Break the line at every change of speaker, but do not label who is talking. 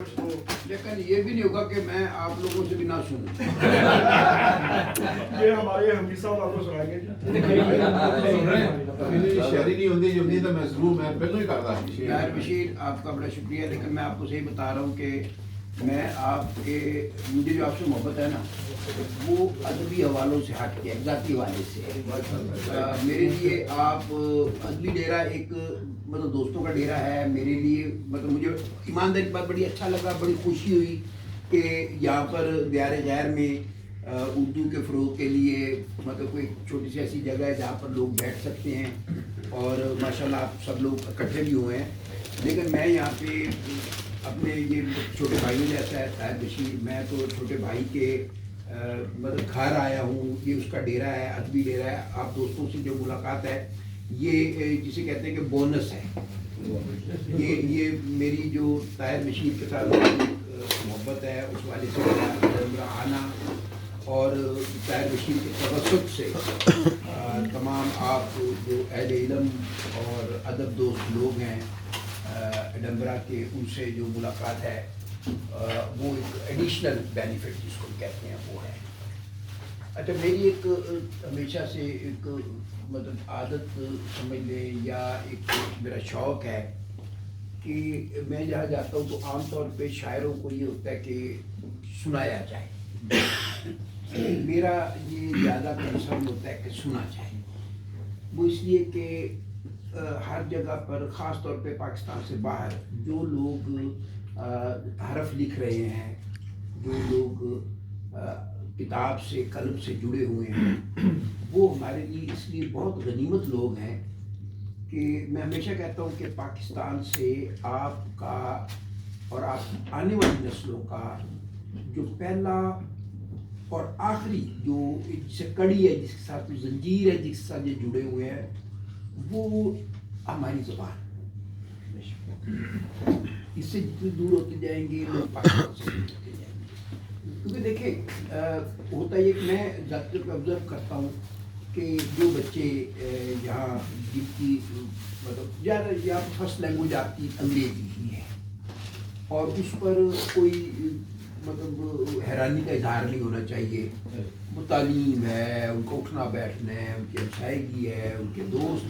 لیکن یہ بھی نہیں ہوگا کہ میں آپ لوگوں سے بھی نہ سنوں.
یہ ہمارے حمید صاحب آپ کو سنائیں گے.
شہری نہیں ہوتی جو نہیں تو میں ضرور میں پہلے ہی کرتا.
یار بشیر آپ کا بڑا شکریہ, لیکن میں آپ کو صحیح بتا رہا ہوں کہ میں آپ کے مجھے جو آپ سے محبت ہے نا وہ ادبی حوالوں سے ہٹ کے ذاتی حوالے سے. میرے لیے آپ ادبی ڈیرہ ایک مطلب دوستوں کا ڈیرہ ہے. میرے لیے مطلب مجھے ایمانداری بات بڑی اچھا لگا, بڑی خوشی ہوئی کہ یہاں پر دیار غیر میں اردو کے فروغ کے لیے مطلب کوئی چھوٹی سی ایسی جگہ ہے جہاں پر لوگ بیٹھ سکتے ہیں, اور ماشاءاللہ آپ سب لوگ اکٹھے بھی ہوئے ہیں. لیکن میں یہاں پہ اپنے یہ چھوٹے بھائیوں جیسا ہے صاحب بشیر, میں تو چھوٹے بھائی کے مطلب گھر آیا ہوں. یہ اس کا ڈیرہ ہے, ادبی ڈیرہ ہے. آپ دوستوں سے جو ملاقات ہے یہ جسے کہتے ہیں کہ بونس ہے. یہ میری جو طاہر بشیر کے ساتھ محبت ہے اس والے سے ایڈنبرا آنا, اور طاہر بشیر کے توسط سے تمام آپ جو اہل علم اور ادب دوست لوگ ہیں ایڈنبرا کے, ان سے جو ملاقات ہے وہ ایک ایڈیشنل بینیفٹ جس کو کہتے ہیں وہ ہے. اچھا, میری ایک ہمیشہ سے ایک مطلب عادت سمجھ لیں یا ایک میرا شوق ہے کہ میں جہاں جاتا ہوں تو عام طور پہ شاعروں کو یہ ہوتا ہے کہ سنایا جائے. میرا یہ زیادہ کنسرن ہوتا ہے کہ سنا جائے. وہ اس لیے کہ ہر جگہ پر خاص طور پہ پاکستان سے باہر جو لوگ حرف لکھ رہے ہیں, جو لوگ کتاب سے قلم سے جڑے ہوئے ہیں, وہ ہمارے لیے اس لیے بہت غنیمت لوگ ہیں کہ میں ہمیشہ کہتا ہوں کہ پاکستان سے آپ کا اور آپ آنے والی نسلوں کا جو پہلا اور آخری جو جسے کڑی ہے, جس کے ساتھ زنجیر ہے, جس کے ساتھ یہ جڑے ہوئے ہیں, وہ ہماری زبان. اس سے جتنے دور ہوتے جائیں گے لوگ پاکستان سے دور ہوتے جائیں گے. کیونکہ دیکھیں ہوتا یہ کہ میں ذات پہ آبزرو کرتا ہوں کہ جو بچے یہاں جن کی مطلب زیادہ یہاں فرسٹ لینگویج آپ کی انگریزی ہی ہے, اور اس پر کوئی مطلب حیرانی کا اظہار نہیں ہونا چاہیے. وہ تعلیم ہے, ان کو اٹھنا بیٹھنا ہے, ان کی ہمسائیگی ہے, ان کے دوست ہیں.